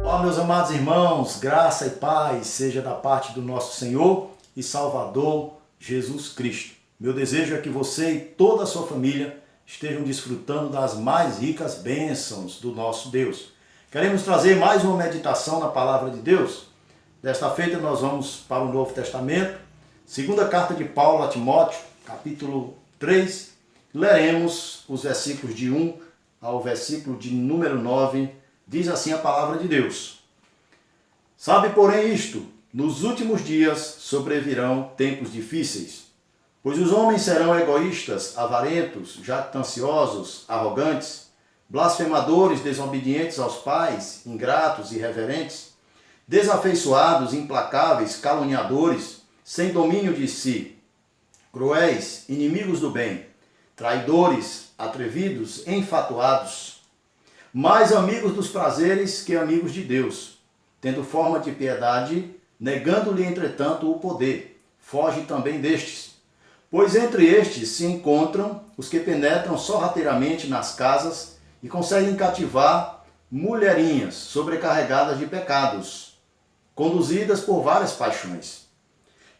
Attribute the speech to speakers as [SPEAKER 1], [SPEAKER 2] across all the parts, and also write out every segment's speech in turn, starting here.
[SPEAKER 1] Olá, meus amados irmãos, graça e paz seja da parte do nosso Senhor e Salvador Jesus Cristo. Meu desejo é que você e toda a sua família estejam desfrutando das mais ricas bênçãos do nosso Deus. Queremos trazer mais uma meditação na Palavra de Deus. Desta feita nós vamos para o Novo Testamento, segunda carta de Paulo a Timóteo, capítulo 3. Leremos os versículos de 1 ao versículo de número 9. Diz assim a Palavra de Deus: Sabe, porém, isto, nos últimos dias sobrevirão tempos difíceis, pois os homens serão egoístas, avarentos, jactanciosos, arrogantes, blasfemadores, desobedientes aos pais, ingratos, irreverentes, desafeiçoados, implacáveis, caluniadores, sem domínio de si, cruéis, inimigos do bem, traidores, atrevidos, enfatuados, mais amigos dos prazeres que amigos de Deus, tendo forma de piedade, negando-lhe, entretanto, o poder. Foge também destes. Pois entre estes se encontram os que penetram sorrateiramente nas casas e conseguem cativar mulherinhas sobrecarregadas de pecados, conduzidas por várias paixões,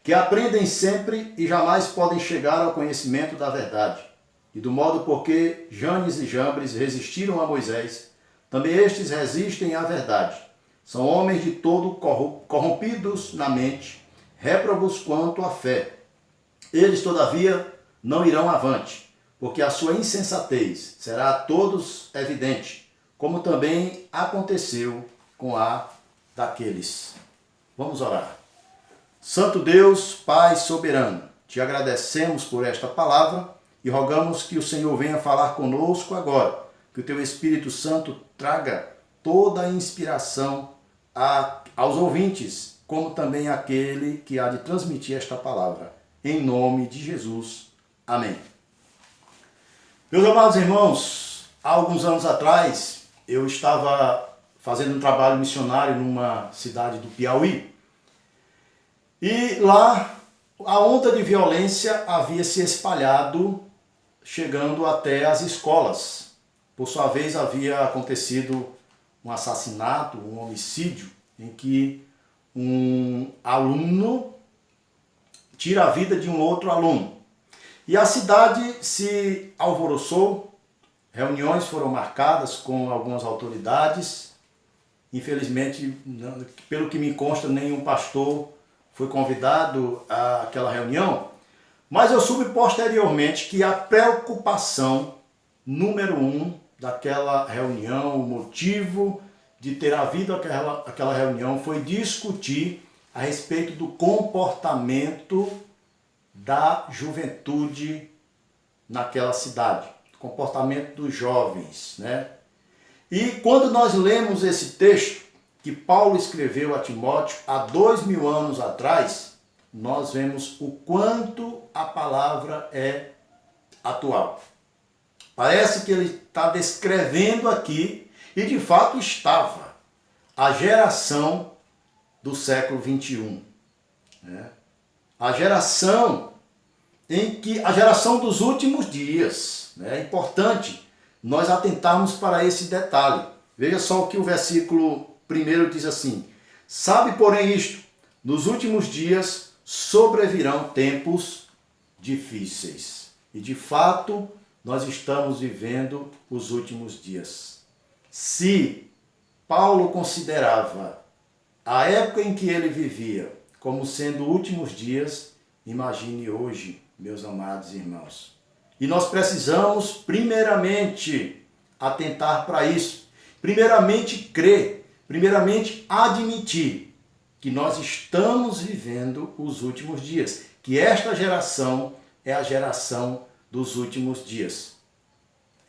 [SPEAKER 1] que aprendem sempre e jamais podem chegar ao conhecimento da verdade. E do modo porque Janes e Jambres resistiram a Moisés, também estes resistem à verdade. São homens de todo corrompidos na mente, réprobos quanto à fé. Eles, todavia, não irão avante, porque a sua insensatez será a todos evidente, como também aconteceu com a daqueles. Vamos orar. Santo Deus, Pai soberano, te agradecemos por esta palavra e rogamos que o Senhor venha falar conosco agora, que o teu Espírito Santo traga toda a inspiração aos ouvintes, como também àquele que há de transmitir esta palavra. Em nome de Jesus. Amém. Meus amados irmãos, há alguns anos atrás, eu estava fazendo um trabalho missionário numa cidade do Piauí. E lá, a onda de violência havia se espalhado, chegando até as escolas. Por sua vez, havia acontecido um assassinato, um homicídio, em que um aluno tira a vida de um outro aluno. E a cidade se alvoroçou, reuniões foram marcadas com algumas autoridades. Infelizmente, pelo que me consta, nenhum pastor foi convidado àquela reunião, mas eu soube posteriormente que a preocupação número 1 daquela reunião, o motivo de ter havido aquela reunião foi discutir a respeito do comportamento da juventude naquela cidade, comportamento dos jovens, né? E quando nós lemos esse texto que Paulo escreveu a Timóteo há 2000 anos atrás, nós vemos o quanto a palavra é atual. Parece que ele está descrevendo aqui, e de fato estava, a geração do século 21. Né? A geração dos últimos dias. Né? É importante nós atentarmos para esse detalhe. Veja só o que o versículo 1 diz assim: Sabe, porém, isto, nos últimos dias sobrevirão tempos difíceis. E de fato, nós estamos vivendo os últimos dias. Se Paulo considerava a época em que ele vivia como sendo últimos dias, imagine hoje, meus amados irmãos. E nós precisamos, primeiramente, atentar para isso. Primeiramente, crer. Primeiramente, admitir que nós estamos vivendo os últimos dias. Que esta geração é a geração dos últimos dias.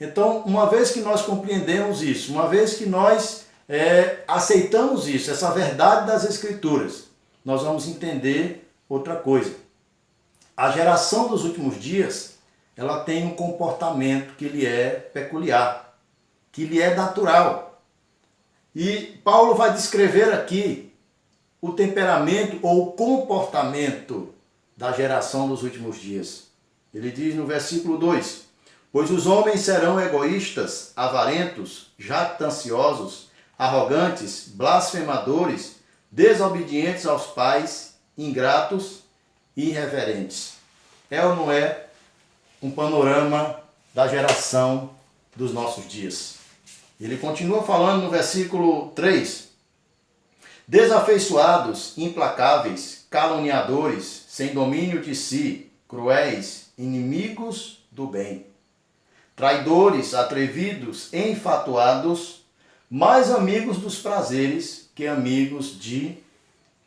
[SPEAKER 1] Então, uma vez que nós compreendemos isso, uma vez que nós aceitamos isso, essa verdade das Escrituras, nós vamos entender outra coisa. A geração dos últimos dias, ela tem um comportamento que lhe é peculiar, que lhe é natural. E Paulo vai descrever aqui o temperamento ou o comportamento da geração dos últimos dias. Ele diz no versículo 2: Pois os homens serão egoístas, avarentos, jactanciosos, arrogantes, blasfemadores, desobedientes aos pais, ingratos e irreverentes. É ou não é um panorama da geração dos nossos dias? Ele continua falando no versículo 3. Desafeiçoados, implacáveis, caluniadores, sem domínio de si, cruéis, inimigos do bem, traidores, atrevidos, enfatuados, mais amigos dos prazeres que amigos de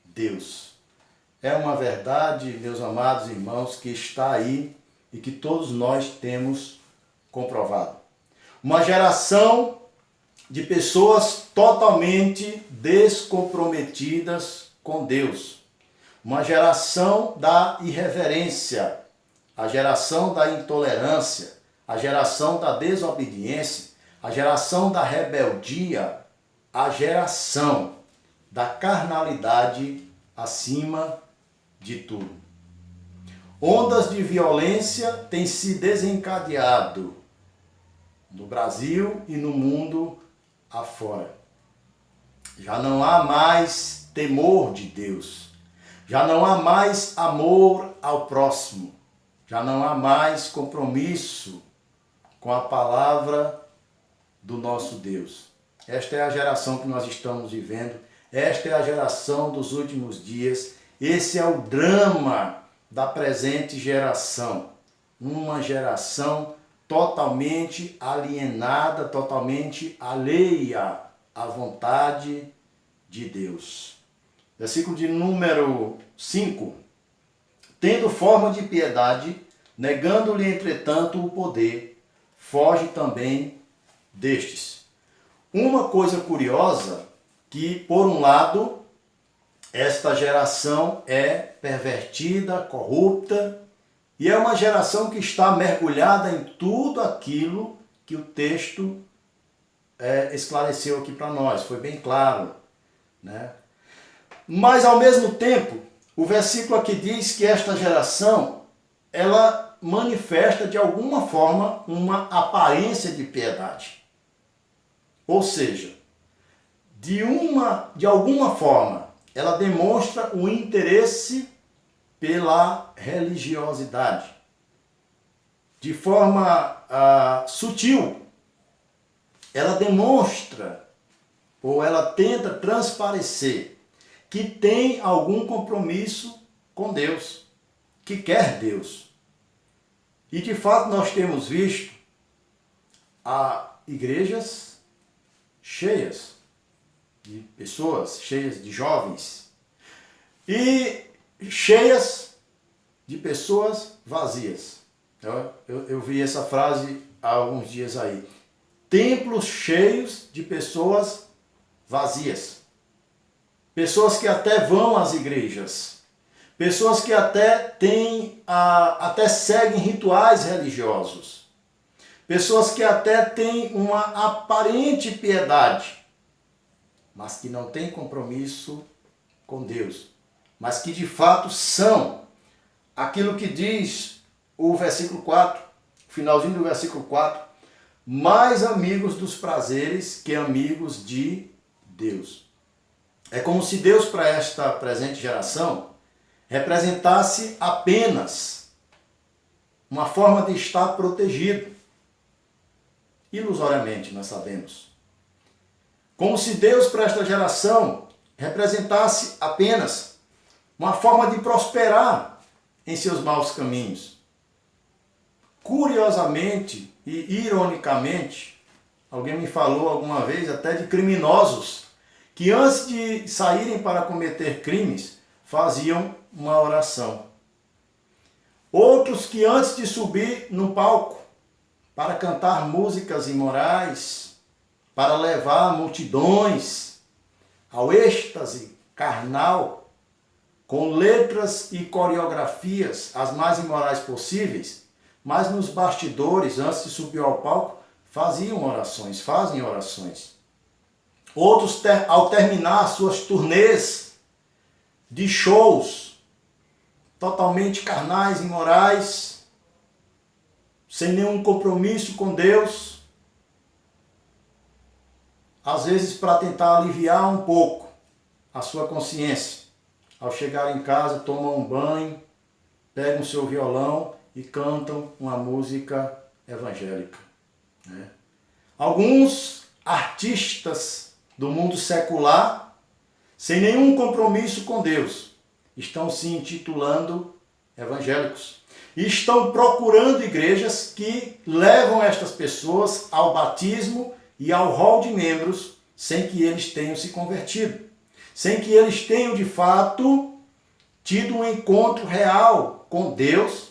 [SPEAKER 1] Deus. É uma verdade, meus amados irmãos, que está aí e que todos nós temos comprovado. Uma geração de pessoas totalmente descomprometidas com Deus. Uma geração da irreverência, a geração da intolerância, a geração da desobediência, a geração da rebeldia, a geração da carnalidade acima de tudo. Ondas de violência têm se desencadeado no Brasil e no mundo afora. Já não há mais temor de Deus. Já não há mais amor ao próximo. Já não há mais compromisso com a palavra do nosso Deus. Esta é a geração que nós estamos vivendo. Esta é a geração dos últimos dias. Esse é o drama da presente geração. Uma geração totalmente alienada, totalmente alheia à vontade de Deus. Versículo de número 5. Tendo forma de piedade, negando-lhe, entretanto, o poder, foge também destes. Uma coisa curiosa, que, por um lado, esta geração é pervertida, corrupta, e é uma geração que está mergulhada em tudo aquilo que o texto esclareceu aqui para nós, foi bem claro, né? Mas, ao mesmo tempo, o versículo aqui diz que esta geração, ela manifesta de alguma forma uma aparência de piedade. Ou seja, de alguma forma, ela demonstra o interesse pela religiosidade. De forma sutil, ela demonstra, ou ela tenta transparecer, que tem algum compromisso com Deus, que quer Deus. E de fato nós temos visto igrejas cheias de pessoas, cheias de jovens, e cheias de pessoas vazias. Eu vi essa frase há alguns dias aí. Templos cheios de pessoas vazias. Pessoas que até vão às igrejas. Pessoas que até seguem rituais religiosos. Pessoas que até têm uma aparente piedade, mas que não têm compromisso com Deus. Mas que de fato são aquilo que diz o versículo 4, finalzinho do versículo 4, mais amigos dos prazeres que amigos de Deus. É como se Deus, para esta presente geração, representasse apenas uma forma de estar protegido. Ilusoriamente, nós sabemos. Como se Deus, para esta geração, representasse apenas uma forma de prosperar em seus maus caminhos. Curiosamente e ironicamente, alguém me falou alguma vez até de criminosos que antes de saírem para cometer crimes, faziam uma oração. Outros que antes de subir no palco para cantar músicas imorais, para levar multidões ao êxtase carnal, com letras e coreografias as mais imorais possíveis, mas nos bastidores, antes de subir ao palco, fazem orações. Outros, ao terminar suas turnês de shows totalmente carnais, imorais, sem nenhum compromisso com Deus, às vezes para tentar aliviar um pouco a sua consciência. Ao chegar em casa, tomam um banho, pegam o seu violão e cantam uma música evangélica, né? Alguns artistas do mundo secular, sem nenhum compromisso com Deus, estão se intitulando evangélicos. E estão procurando igrejas que levam estas pessoas ao batismo e ao rol de membros sem que eles tenham se convertido. Sem que eles tenham de fato tido um encontro real com Deus,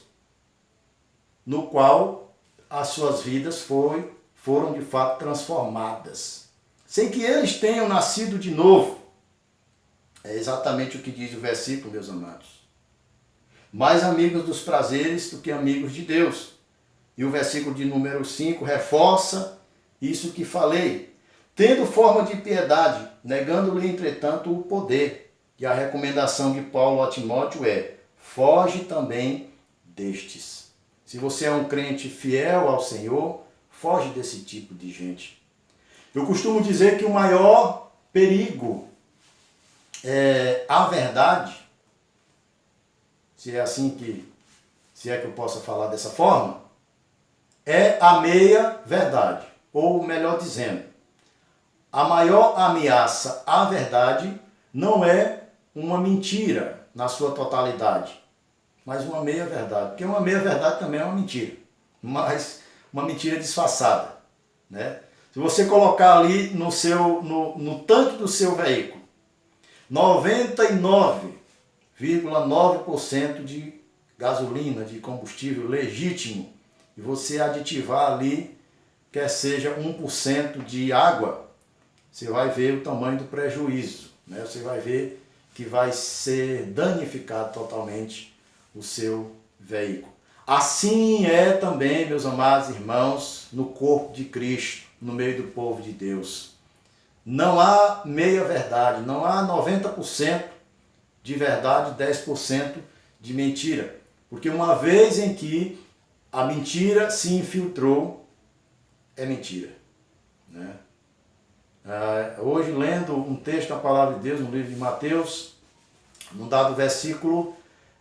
[SPEAKER 1] no qual as suas vidas foram de fato transformadas. Sem que eles tenham nascido de novo. É exatamente o que diz o versículo, meus amados. Mais amigos dos prazeres do que amigos de Deus. E o versículo de número 5 reforça isso que falei. Tendo forma de piedade, negando-lhe, entretanto, o poder. E a recomendação de Paulo a Timóteo é: foge também destes. Se você é um crente fiel ao Senhor, foge desse tipo de gente. Eu costumo dizer que o maior perigo é a verdade, se é que eu possa falar dessa forma, é a meia verdade. Ou melhor dizendo, a maior ameaça à verdade não é uma mentira na sua totalidade, mas uma meia verdade. Porque uma meia verdade também é uma mentira, mas uma mentira disfarçada, né? Se você colocar ali no tanque do seu veículo 99,9% de gasolina, de combustível legítimo, e você aditivar ali, quer seja 1% de água, você vai ver o tamanho do prejuízo, né? Você vai ver que vai ser danificado totalmente o seu veículo. Assim é também, meus amados irmãos, no corpo de Cristo, no meio do povo de Deus. Não há meia verdade, não há 90% de verdade, 10% de mentira. Porque uma vez em que a mentira se infiltrou, é mentira, né? Hoje, lendo um texto da Palavra de Deus, no livro de Mateus, num dado versículo,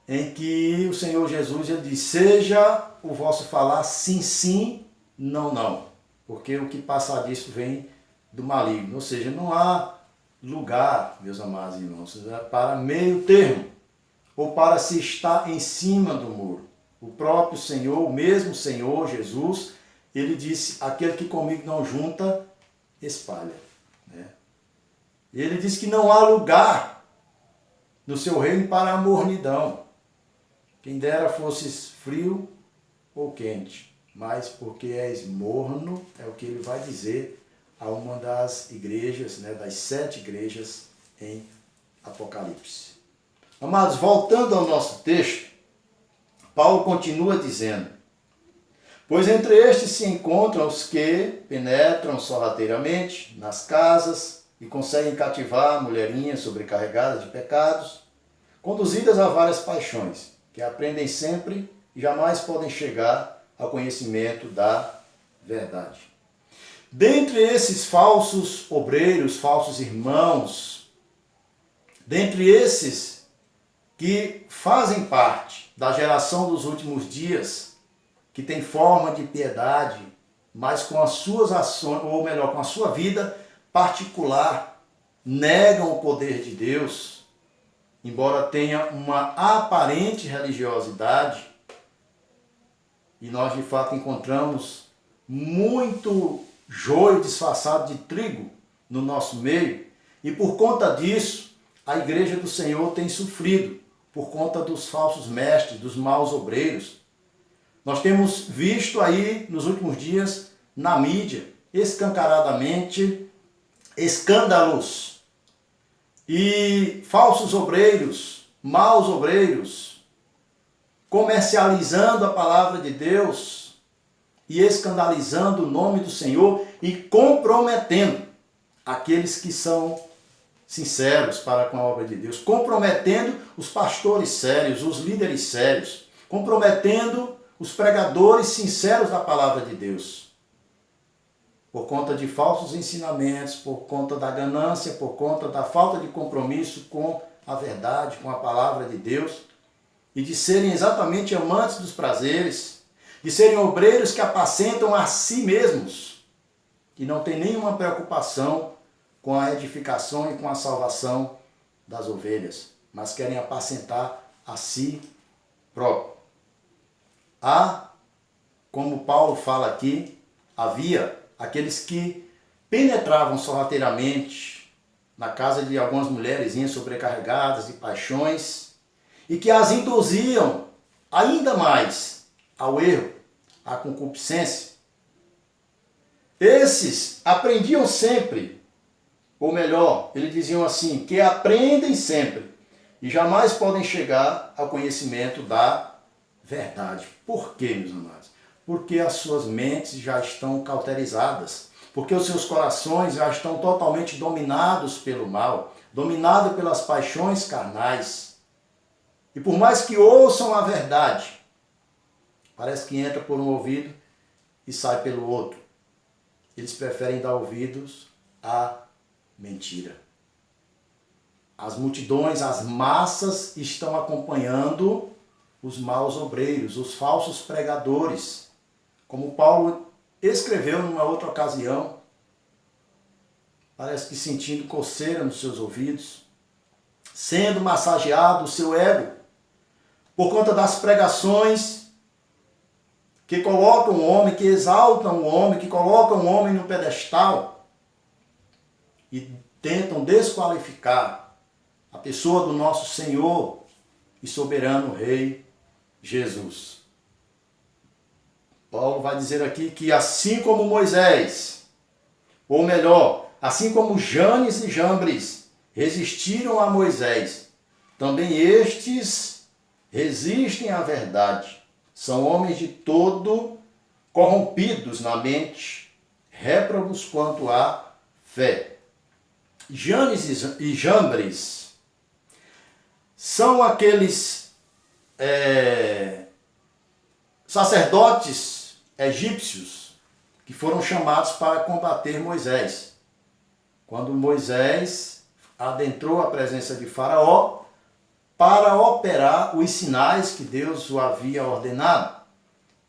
[SPEAKER 1] em que o Senhor Jesus ele diz: seja o vosso falar sim, sim, não, não. Porque o que passar disso vem do maligno. Ou seja, não há lugar, meus amados irmãos, para meio termo, ou para se estar em cima do muro. O próprio Senhor, o mesmo Senhor Jesus, ele disse: aquele que comigo não junta, espalha, né? Ele disse que não há lugar no seu reino para a mornidão. Quem dera fosses frio ou quente, mas porque és morno, é o que ele vai dizer a uma das igrejas, né, das 7 igrejas em Apocalipse. Amados, voltando ao nosso texto, Paulo continua dizendo: pois entre estes se encontram os que penetram sorrateiramente nas casas e conseguem cativar mulherinhas sobrecarregadas de pecados, conduzidas a várias paixões, que aprendem sempre e jamais podem chegar ao conhecimento da verdade. Dentre esses falsos obreiros, falsos irmãos, dentre esses que fazem parte da geração dos últimos dias, que tem forma de piedade, mas com as suas ações, ou melhor, com a sua vida particular, negam o poder de Deus, embora tenha uma aparente religiosidade, e nós de fato encontramos muito joio disfarçado de trigo no nosso meio, e por conta disso, a igreja do Senhor tem sofrido, por conta dos falsos mestres, dos maus obreiros. Nós temos visto aí nos últimos dias, na mídia, escancaradamente, escândalos e falsos obreiros, maus obreiros, comercializando a palavra de Deus e escandalizando o nome do Senhor e comprometendo aqueles que são sinceros para com a obra de Deus, comprometendo os pastores sérios, os líderes sérios, comprometendo os pregadores sinceros da palavra de Deus. Por conta de falsos ensinamentos, por conta da ganância, por conta da falta de compromisso com a verdade, com a palavra de Deus, e de serem exatamente amantes dos prazeres, de serem obreiros que apacentam a si mesmos, e não têm nenhuma preocupação com a edificação e com a salvação das ovelhas, mas querem apacentar a si próprio. Como Paulo fala aqui, havia aqueles que penetravam sorrateiramente na casa de algumas mulherzinhas sobrecarregadas de paixões e que as induziam ainda mais ao erro, à concupiscência. Esses aprendiam sempre, ou melhor, eles diziam assim, que aprendem sempre e jamais podem chegar ao conhecimento da verdade. Por quê, meus amados? Porque as suas mentes já estão cauterizadas, porque os seus corações já estão totalmente dominados pelo mal, dominados pelas paixões carnais. E por mais que ouçam a verdade, parece que entra por um ouvido e sai pelo outro. Eles preferem dar ouvidos à mentira. As multidões, as massas estão acompanhando os maus obreiros, os falsos pregadores. Como Paulo escreveu numa outra ocasião, parece que sentindo coceira nos seus ouvidos, sendo massageado o seu ego, por conta das pregações que colocam o homem, que exaltam o homem, que colocam o homem no pedestal e tentam desqualificar a pessoa do nosso Senhor e soberano Rei Jesus. Paulo vai dizer aqui que assim como Moisés, ou melhor, assim como Janes e Jambres resistiram a Moisés, também estes resistem à verdade. São homens de todo corrompidos na mente, réprobos quanto à fé. Janes e Jambres são aqueles sacerdotes egípcios que foram chamados para combater Moisés. Quando Moisés adentrou a presença de Faraó para operar os sinais que Deus o havia ordenado.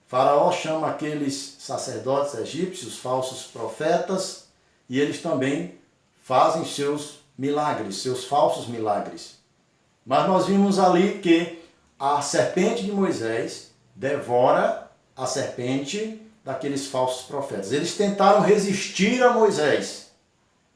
[SPEAKER 1] Faraó chama aqueles sacerdotes egípcios, falsos profetas, e eles também fazem seus milagres, seus falsos milagres. Mas nós vimos ali que a serpente de Moisés devora a serpente daqueles falsos profetas. Eles tentaram resistir a Moisés,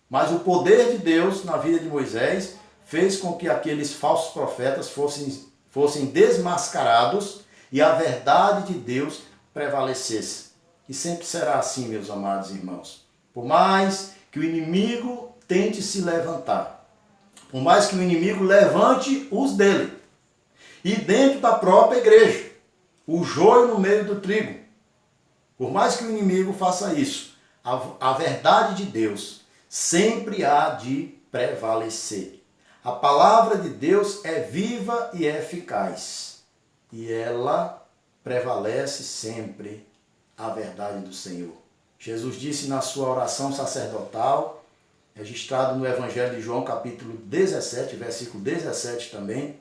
[SPEAKER 1] mas o poder de Deus na vida de Moisés fez com que aqueles falsos profetas fossem desmascarados e a verdade de Deus prevalecesse. E sempre será assim, meus amados irmãos. Por mais que o inimigo tente se levantar, por mais que o inimigo levante os dele, e dentro da própria igreja, o joio no meio do trigo, por mais que o inimigo faça isso, a verdade de Deus sempre há de prevalecer. A palavra de Deus é viva e é eficaz, e ela prevalece sempre a verdade do Senhor. Jesus disse na sua oração sacerdotal, registrado no Evangelho de João, capítulo 17, versículo 17 também,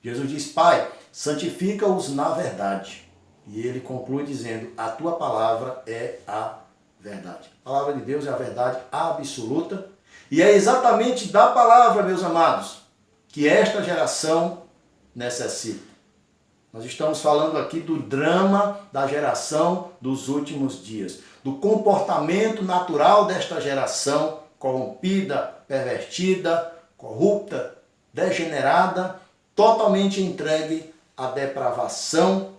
[SPEAKER 1] Jesus diz, Pai, santifica-os na verdade. E ele conclui dizendo, a tua palavra é a verdade. A palavra de Deus é a verdade absoluta. E é exatamente da palavra, meus amados, que esta geração necessita. Nós estamos falando aqui do drama da geração dos últimos dias, do comportamento natural desta geração corrompida, pervertida, corrupta, degenerada, totalmente entregue à depravação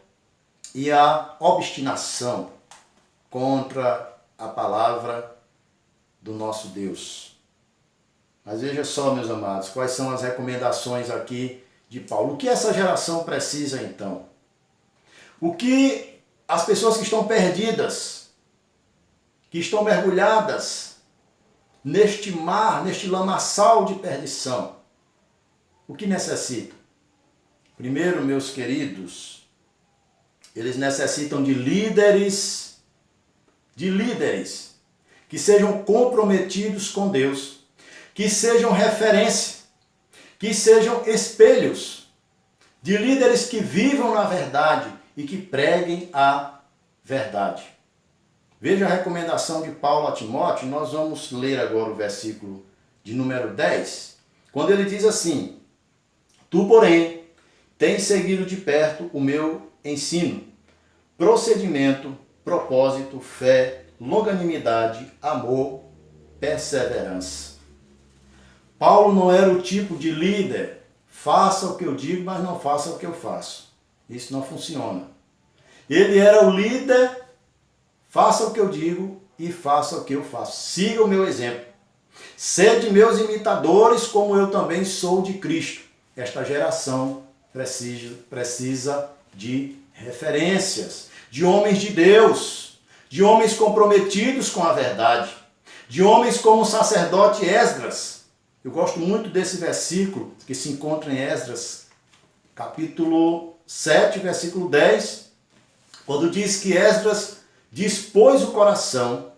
[SPEAKER 1] e à obstinação contra a palavra do nosso Deus. Mas veja só, meus amados, quais são as recomendações aqui de Paulo. O que essa geração precisa, então? O que as pessoas que estão perdidas, que estão mergulhadas neste mar, neste lamaçal de perdição, o que necessitam? Primeiro, meus queridos, Eles necessitam de líderes que sejam comprometidos com Deus, que sejam referência, que sejam espelhos, de líderes que vivam na verdade e que preguem a verdade. Veja a recomendação de Paulo a Timóteo. Nós vamos ler agora o versículo de número 10, quando ele diz assim: Tu, porém, tens seguido de perto o meu ensino, procedimento, propósito, fé, longanimidade, amor, perseverança. Paulo não era o tipo de líder, faça o que eu digo, mas não faça o que eu faço. Isso não funciona. Ele era o líder, faça o que eu digo e faça o que eu faço. Siga o meu exemplo. Sede meus imitadores, como eu também sou de Cristo. Esta geração precisa de referências, de homens de Deus, de homens comprometidos com a verdade, de homens como o sacerdote Esdras. Eu gosto muito desse versículo que se encontra em Esdras, capítulo 7, versículo 10, quando diz que Esdras dispôs o coração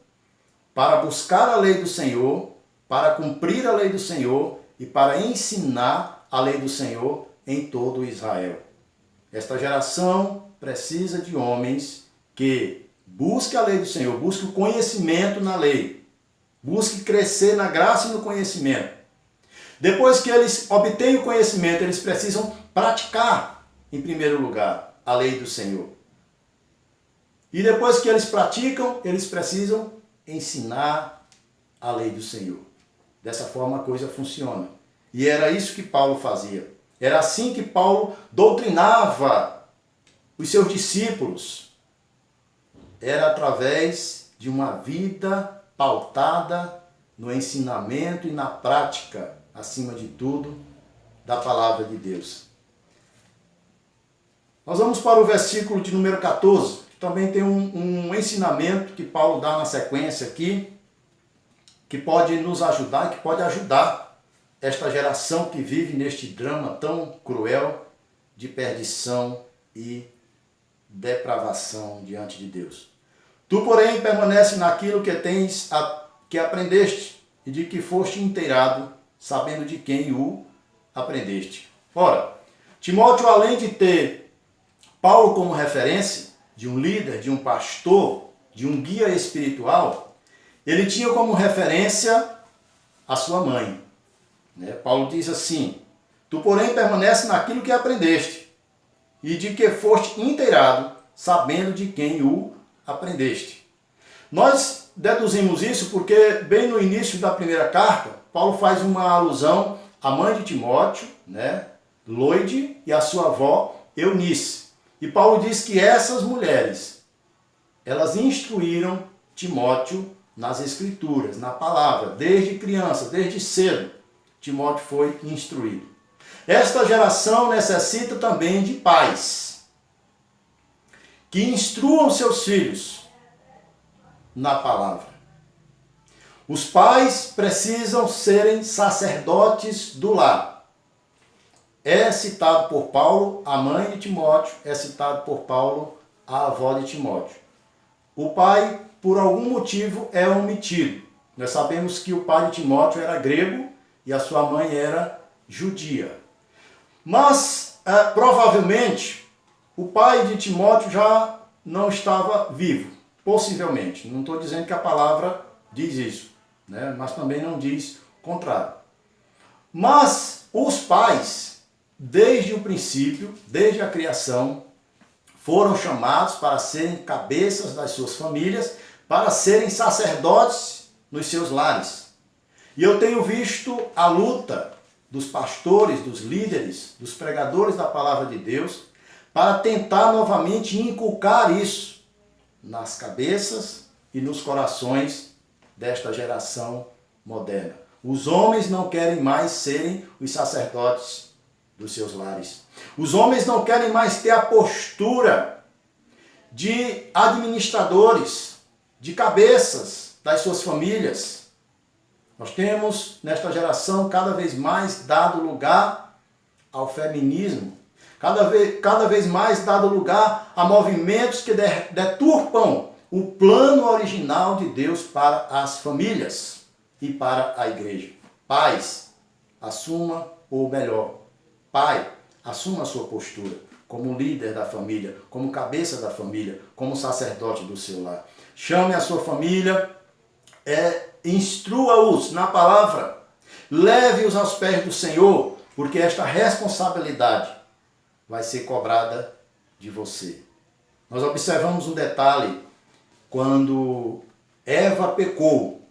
[SPEAKER 1] para buscar a lei do Senhor, para cumprir a lei do Senhor e para ensinar a lei do Senhor em todo Israel. Esta geração precisa de homens que busquem a lei do Senhor, busquem o conhecimento na lei, busquem crescer na graça e no conhecimento. Depois que eles obtêm o conhecimento, eles precisam praticar, em primeiro lugar, a lei do Senhor. E depois que eles praticam, eles precisam ensinar a lei do Senhor. Dessa forma a coisa funciona. E era isso que Paulo fazia. Era assim que Paulo doutrinava os seus discípulos. Era através de uma vida pautada no ensinamento e na prática, acima de tudo, da palavra de Deus. Nós vamos para o versículo de número 14, que também tem um ensinamento que Paulo dá na sequência aqui, que pode nos ajudar, que pode ajudar esta geração que vive neste drama tão cruel de perdição e depravação diante de Deus. Tu, porém, permanece naquilo que aprendeste e de que foste inteirado, sabendo de quem o aprendeste. Ora, Timóteo, além de ter Paulo como referência, de um líder, de um pastor, de um guia espiritual, ele tinha como referência a sua mãe. Paulo diz assim: Tu, porém, permanece naquilo que aprendeste e de que foste inteirado, sabendo de quem o aprendeste. Nós deduzimos isso porque, bem no início da primeira carta, Paulo faz uma alusão à mãe de Timóteo, Loide, e à sua avó, Eunice. E Paulo diz que essas mulheres, elas instruíram Timóteo nas Escrituras, na palavra, desde criança, desde cedo. Timóteo foi instruído. Esta geração necessita também de pais que instruam seus filhos na palavra. Os pais precisam serem sacerdotes do lar. É citado por Paulo a mãe de Timóteo, é citado por Paulo a avó de Timóteo. O pai, por algum motivo, é omitido. Nós sabemos que o pai de Timóteo era grego e a sua mãe era judia. Mas, provavelmente, o pai de Timóteo já não estava vivo. Possivelmente. Não estou dizendo que a palavra diz isso, mas também não diz o contrário. Mas os pais, desde o princípio, desde a criação, foram chamados para serem cabeças das suas famílias, para serem sacerdotes nos seus lares. E eu tenho visto a luta dos pastores, dos líderes, dos pregadores da palavra de Deus, para tentar novamente inculcar isso nas cabeças e nos corações desta geração moderna. Os homens não querem mais serem os sacerdotes dos seus lares. Os homens não querem mais ter a postura de administradores, de cabeças das suas famílias. Nós temos, nesta geração, cada vez mais dado lugar ao feminismo. cada vez mais dado lugar a movimentos que deturpam o plano original de Deus para as famílias e para a igreja. Pais, assuma, ou melhor, pai, assuma a sua postura como líder da família, como cabeça da família, como sacerdote do seu lar. Chame a sua família, instrua-os na palavra, leve-os aos pés do Senhor, porque esta responsabilidade vai ser cobrada de você. Nós observamos um detalhe quando Eva pecou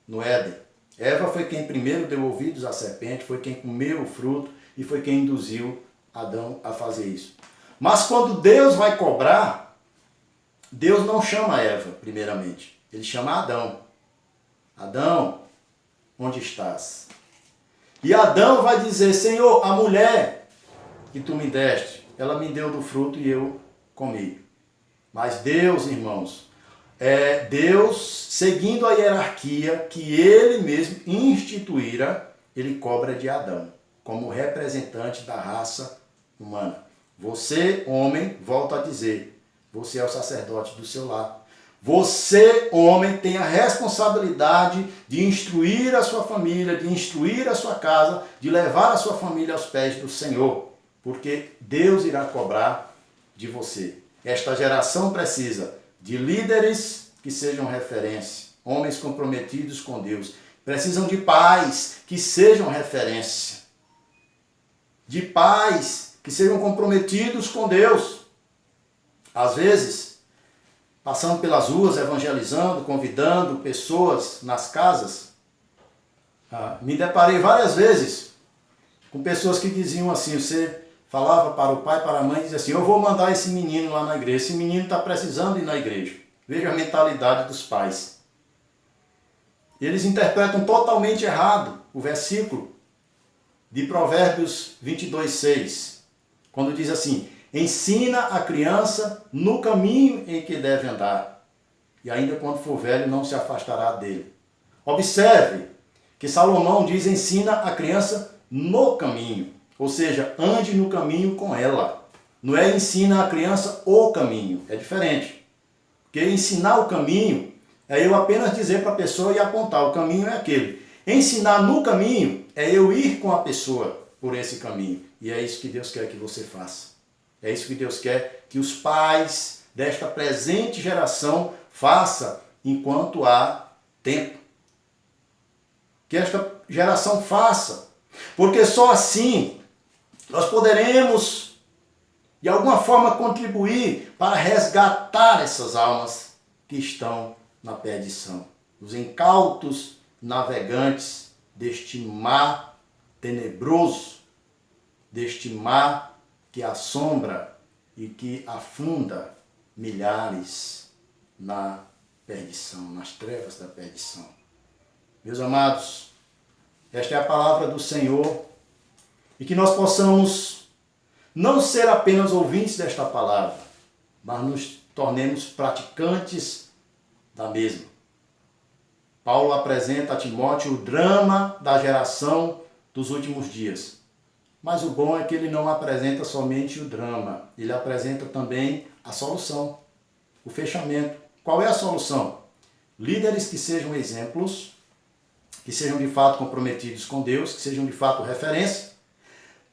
[SPEAKER 1] no Éden. Eva foi quem primeiro deu ouvidos à serpente, foi quem comeu o fruto e foi quem induziu Adão a fazer isso. Mas quando Deus vai cobrar, Deus não chama Eva primeiramente, ele chama Adão. Adão, onde estás? E Adão vai dizer, Senhor, a mulher que tu me deste, ela me deu do fruto e eu comi. Mas Deus, irmãos, Deus, seguindo a hierarquia que ele mesmo instituíra, ele cobra de Adão, como representante da raça humana. Você, homem, volto a dizer, você é o sacerdote do seu lar. Você, homem, tem a responsabilidade de instruir a sua família, de instruir a sua casa, de levar a sua família aos pés do Senhor, porque Deus irá cobrar de você. Esta geração precisa de líderes que sejam referência, homens comprometidos com Deus. Precisam de pais que sejam referência, de pais que sejam comprometidos com Deus. Às vezes, passando pelas ruas, evangelizando, convidando pessoas nas casas, me deparei várias vezes com pessoas que diziam assim, você falava para o pai, para a mãe, dizia assim, eu vou mandar esse menino lá na igreja, esse menino está precisando ir na igreja. Veja a mentalidade dos pais. Eles interpretam totalmente errado o versículo de Provérbios 22:6, quando diz assim, ensina a criança no caminho em que deve andar, e ainda quando for velho não se afastará dele. Observe que Salomão diz, ensina a criança no caminho, ou seja, ande no caminho com ela. Não é ensina a criança o caminho, é diferente. Porque ensinar o caminho é eu apenas dizer para a pessoa e apontar, o caminho é aquele. Ensinar no caminho é eu ir com a pessoa por esse caminho. E é isso que Deus quer que você faça. É isso que Deus quer que os pais desta presente geração façam enquanto há tempo. Que esta geração faça. Porque só assim nós poderemos, de alguma forma, contribuir para resgatar essas almas que estão na perdição. Os incautos navegantes deste mar tenebroso, deste mar que assombra e que afunda milhares na perdição, nas trevas da perdição. Meus amados, esta é a palavra do Senhor e que nós possamos não ser apenas ouvintes desta palavra, mas nos tornemos praticantes da mesma. Paulo apresenta a Timóteo o drama da geração dos últimos dias. Mas o bom é que ele não apresenta somente o drama, ele apresenta também a solução, o fechamento. Qual é a solução? Líderes que sejam exemplos, que sejam de fato comprometidos com Deus, que sejam de fato referência,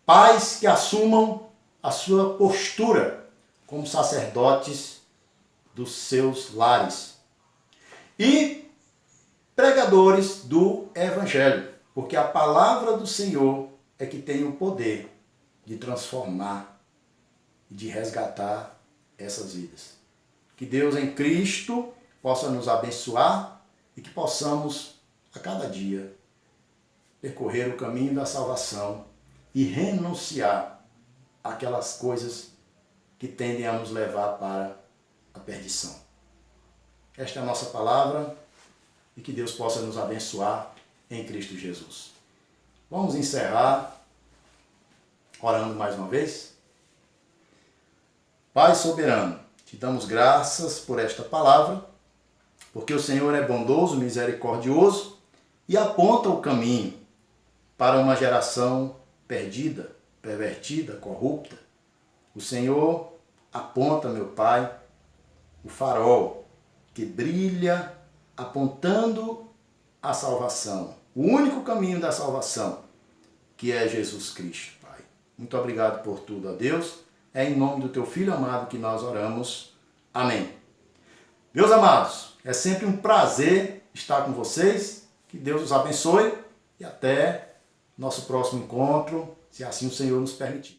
[SPEAKER 1] pais que assumam a sua postura como sacerdotes dos seus lares e pregadores do Evangelho, porque a palavra do Senhor é que tem o poder de transformar e de resgatar essas vidas. Que Deus em Cristo possa nos abençoar e que possamos a cada dia percorrer o caminho da salvação e renunciar àquelas coisas que tendem a nos levar para a perdição. Esta é a nossa palavra e que Deus possa nos abençoar em Cristo Jesus. Vamos encerrar orando mais uma vez. Pai soberano, te damos graças por esta palavra, porque o Senhor é bondoso, misericordioso e aponta o caminho para uma geração perdida, pervertida, corrupta, O Senhor aponta, meu Pai, o farol que brilha apontando a salvação, o único caminho da salvação, que é Jesus Cristo, Pai. Muito obrigado por tudo, ó Deus. É em nome do teu Filho amado que nós oramos. Amém. Meus amados, é sempre um prazer estar com vocês. Que Deus os abençoe e até nosso próximo encontro, se assim o Senhor nos permitir.